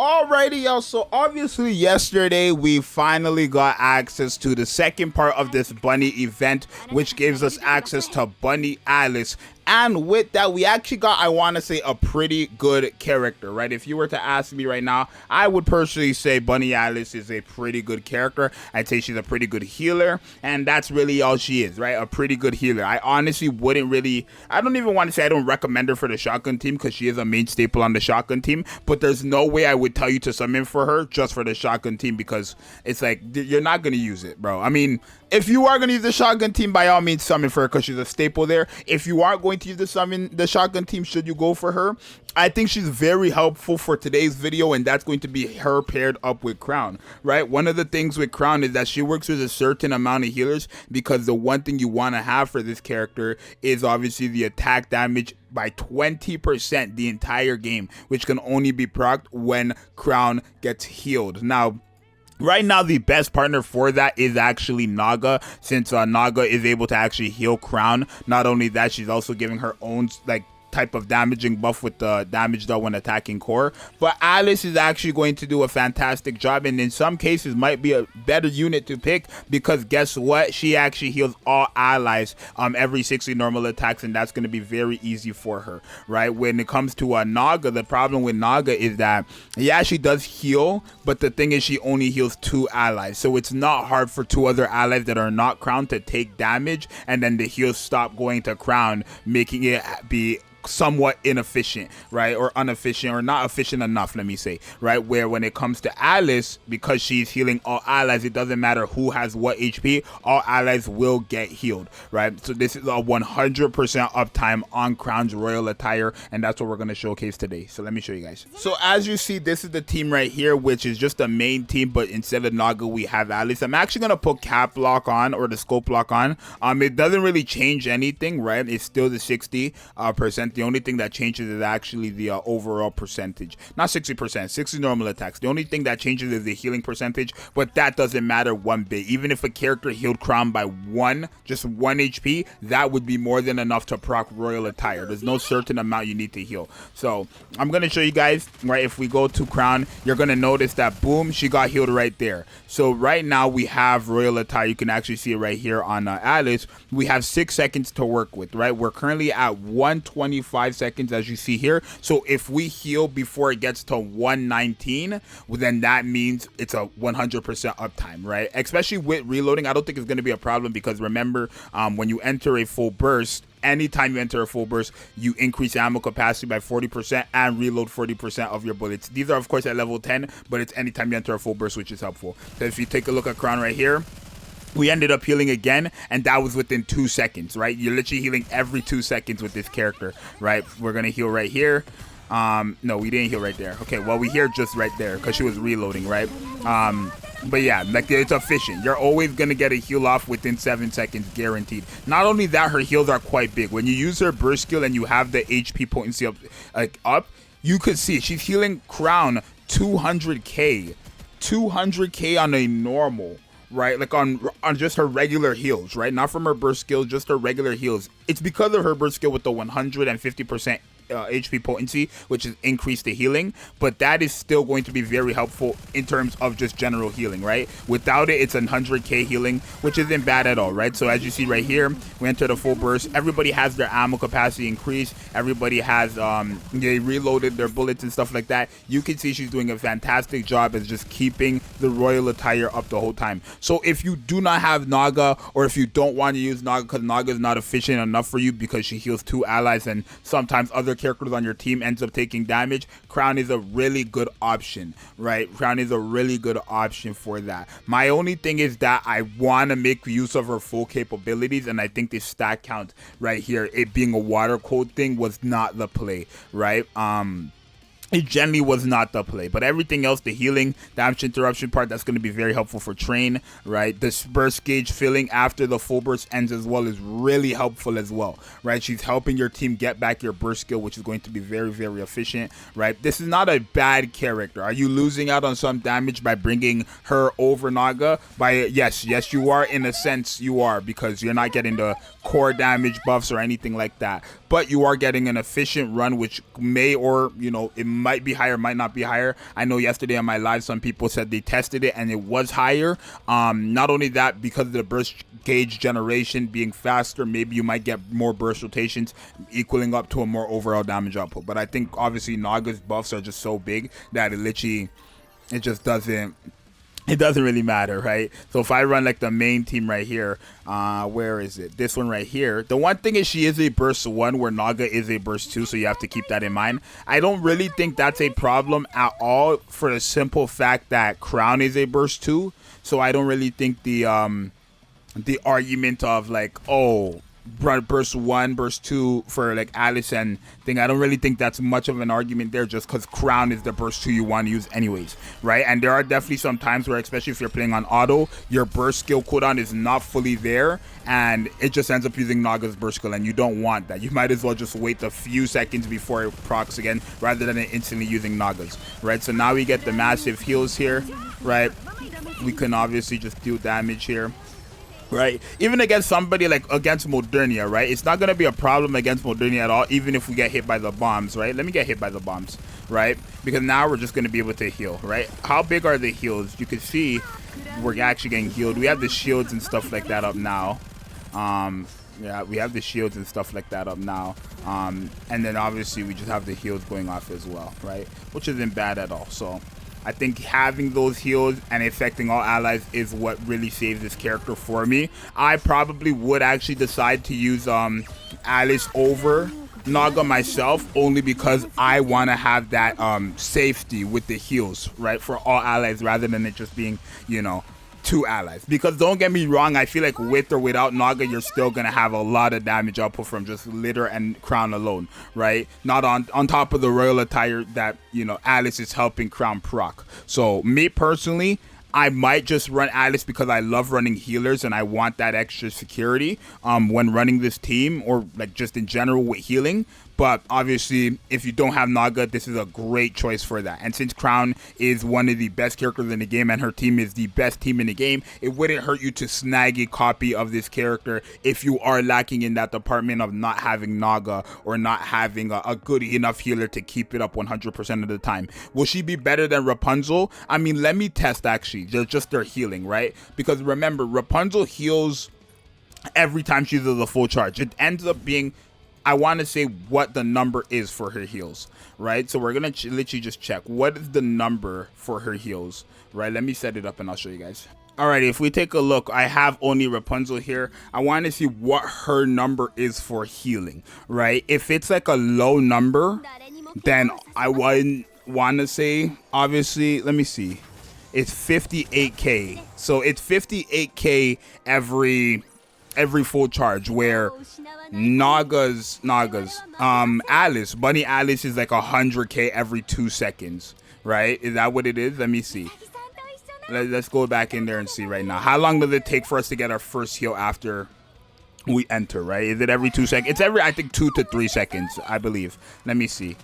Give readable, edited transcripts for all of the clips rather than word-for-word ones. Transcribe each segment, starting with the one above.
Alrighty, y'all. So obviously yesterday we finally got access to the second part of this bunny event, which gives us access to Bunny Alice. And with that, we actually got, I want to say, a pretty good character, right? If you were to ask me right now, I would personally say Bunny Alice is a pretty good character. I'd say she's a pretty good healer, and that's really all she is, right? A pretty good healer. I honestly wouldn't really, I don't even want to say I don't recommend her for the shotgun team because she is a main staple on the shotgun team, but there's no way I would tell you to summon for her just for the shotgun team because it's like, you're not going to use it, bro. I mean, if you are going to use the shotgun team, by all means, summon for her because she's a staple there. If you are going to use the shotgun team, should you go for her? I think she's very helpful for today's video, and that's going to be her paired up with Crown, right? One of the things with Crown is that she works with a certain amount of healers because the one thing you want to have for this character is obviously the attack damage by 20% the entire game, which can only be procced when Crown gets healed. Now, right now, the best partner for that is actually NAGA, since NAGA is able to actually heal Crown. Not only that, she's also giving her own, like, type of damaging buff with the damage done when attacking core. But Alice is actually going to do a fantastic job, and in some cases might be a better unit to pick because guess what? She actually heals all allies every 60 normal attacks, and that's going to be very easy for her, right? When it comes to NAGA, the problem with NAGA is that, yeah, she does heal, but the thing is she only heals 2 allies, so it's not hard for 2 other allies that are not Crown to take damage, and then the heals stop going to Crown, making it be somewhat inefficient, right? Or inefficient, or not efficient enough, let me say, right? Where when it comes to Alice, because she's healing all allies, it doesn't matter who has what HP, all allies will get healed, right? So this is a 100% uptime on Crown's royal attire, and that's what we're going to showcase today. So let me show you guys. So as you see, this is the team right here, which is just the main team, but instead of NAGA, we have Alice. I'm actually going to put cap lock on, or the scope lock on. It doesn't really change anything, right? It's still the 60%. The only thing that changes is actually the overall percentage. Not 60%, 60 normal attacks. The only thing that changes is the healing percentage, but that doesn't matter one bit. Even if a character healed Crown by just 1 HP, that would be more than enough to proc royal attire. There's no certain amount you need to heal. So I'm going to show you guys, right? If we go to Crown, you're going to notice that, boom, she got healed right there. So right now we have royal attire. You can actually see it right here on Alice. We have 6 seconds to work with, right? We're currently at 125 seconds, as you see here. So if we heal before it gets to 119, well, then that means it's a 100% uptime, right? Especially with reloading, I don't think it's going to be a problem because remember, when you enter a full burst, anytime you enter a full burst, you increase ammo capacity by 40% and reload 40% of your bullets. These are, of course, at level 10, but it's anytime you enter a full burst, which is helpful. So if you take a look at Crown right here, we ended up healing again, and that was within 2 seconds, right? You're literally healing every 2 seconds with this character, right? We're going to heal right here. No, we didn't heal right there. Okay, well, we healed just right there because she was reloading, right? But yeah, like, it's efficient. You're always going to get a heal off within 7 seconds, guaranteed. Not only that, her heals are quite big. When you use her burst skill and you have the HP potency up, you could see she's healing Crown 200k. 200k on a normal, right? Like on just her regular heals, right? Not from her burst skill, just her regular heals. It's because of her burst skill with the 150% HP potency, which is increased the healing, but that is still going to be very helpful in terms of just general healing, right? Without it, it's 100k healing, which isn't bad at all, right? So as you see right here, we enter the full burst. Everybody has their ammo capacity increased. Everybody has they reloaded their bullets and stuff like that. You can see she's doing a fantastic job as just keeping the royal attire up the whole time. So if you do not have NAGA, or if you don't want to use NAGA because NAGA is not efficient enough for you because she heals 2 allies and sometimes other characters on your team ends up taking damage, Crown is a really good option, right? Crown is a really good option for that. My only thing is that I want to make use of her full capabilities, and I think this stat count right here, it being a water code thing, was not the play, right? It generally was not the play, but everything else, the healing, damage interruption part, that's going to be very helpful for Train, right? This burst gauge filling after the full burst ends as well is really helpful as well, right? She's helping your team get back your burst skill, which is going to be very, very efficient, right? This is not a bad character. Are you losing out on some damage by bringing her over NAGA? Yes, you are, in a sense you are, because you're not getting the core damage buffs or anything like that. but you are getting an efficient run, which may, or you know, it might be higher, might not be higher. I know yesterday on my live some people said they tested it and it was higher. Not only that, because of the burst gauge generation being faster, maybe you might get more burst rotations, equaling up to a more overall damage output. But I think obviously Naga's buffs are just so big that it just doesn't really matter, right? So if I run like the main team right here, where is it? This one right here. The one thing is she is a burst 1 where Naga is a burst 2, so you have to keep that in mind. I don't really think that's a problem at all for the simple fact that Crown is a burst 2, so I don't really think the argument of like, oh, burst 1, burst 2 for like Alice and thing, I don't really think that's much of an argument there, just because Crown is the burst 2 you want to use anyways, right? And there are definitely some times where, especially if you're playing on auto, your burst skill cooldown is not fully there and it just ends up using Naga's burst skill, and you don't want that. You might as well just wait a few seconds before it procs again rather than instantly using Naga's, right? So now we get the massive heals here, right? We can obviously just do damage here, right? Even against somebody like against Modernia, right? It's not going to be a problem against Modernia at all, even if we get hit by the bombs, right? Let me get hit by the bombs, right? Because now we're just going to be able to heal, right? How big are the heals? You can see we're actually getting healed. We have the shields and stuff like that up now. Yeah, we have the shields and stuff like that up now. And then obviously we just have the heals going off as well, right? Which isn't bad at all. So I think having those heals and affecting all allies is what really saves this character for me. I probably would actually decide to use Alice over Naga myself, only because I want to have that safety with the heals, right, for all allies, rather than it just being, you know, 2 allies. Because don't get me wrong, I feel like with or without Naga, you're still gonna have a lot of damage output from just Litter and Crown alone, right? Not on top of the royal attire that, you know, Alice is helping Crown proc. So me personally, I might just run Alice because I love running healers and I want that extra security when running this team, or like just in general with healing. But obviously, if you don't have Naga, this is a great choice for that. And since Crown is one of the best characters in the game and her team is the best team in the game, it wouldn't hurt you to snag a copy of this character if you are lacking in that department of not having Naga or not having a good enough healer to keep it up 100% of the time. Will she be better than Rapunzel? I mean, let me test actually, just their healing, right? Because remember, Rapunzel heals every time she does a full charge. It ends up being, I want to say what the number is for her heals, right? So we're going to literally just check what is the number for her heals, right? Let me set it up and I'll show you guys. Alright, if we take a look, I have only Rapunzel here. I want to see what her number is for healing, right? If it's like a low number, then I wouldn't want to say, obviously, let me see. It's 58k. So it's 58k every full charge, where Naga's Alice, Bunny Alice is like 100k every 2 seconds, right? Is that what it is? Let me see. Let's go back in there and see right now. How long does it take for us to get our first heal after we enter, right? Is it every 2 seconds? It's every, I think, 2 to 3 seconds, I believe. Let me see.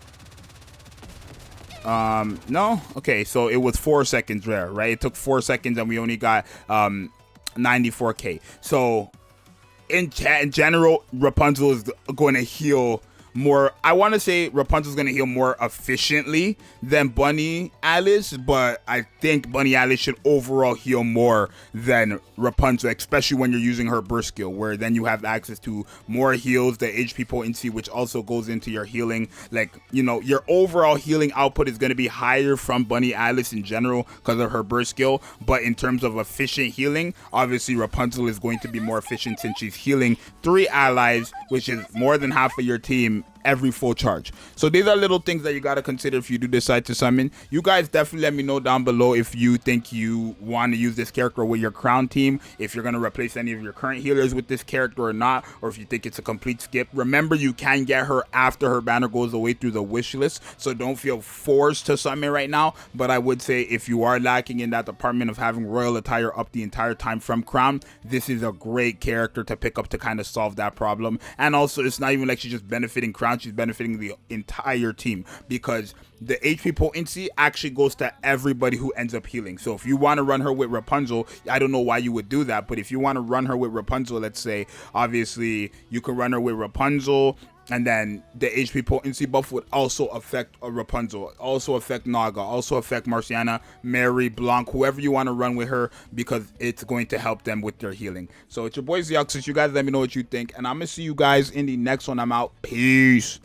No? Okay, so it was 4 seconds there, right? It took 4 seconds and we only got 94k. So in general, Rapunzel is going to heal more. I want to say Rapunzel's going to heal more efficiently than Bunny Alice, but I think Bunny Alice should overall heal more than Rapunzel, especially when you're using her burst skill, where then you have access to more heals, the HP potency, which also goes into your healing. Like, you know, your overall healing output is going to be higher from Bunny Alice in general because of her burst skill, but in terms of efficient healing, obviously Rapunzel is going to be more efficient since she's healing 3 allies, which is more than half of your team every full charge. So these are little things that you got to consider if you do decide to summon. You guys definitely let me know down below if you think you want to use this character with your Crown team, if you're going to replace any of your current healers with this character or not, or if you think it's a complete skip. Remember, you can get her after her banner goes away through the wish list, so don't feel forced to summon right now. But I would say if you are lacking in that department of having royal attire up the entire time from Crown, this is a great character to pick up to kind of solve that problem. And also, it's not even like she's just benefiting Crown, she's benefiting the entire team, because the HP potency actually goes to everybody who ends up healing. So if you want to run her with Rapunzel, I don't know why you would do that, but if you want to run her with Rapunzel, let's say, obviously you can run her with Rapunzel, And then the HP potency buff would also affect Rapunzel, also affect Naga, also affect Marciana, Mary, Blanc, whoever you want to run with her, because it's going to help them with their healing. So it's your boy Zxous. You guys let me know what you think, and I'm going to see you guys in the next one. I'm out. Peace.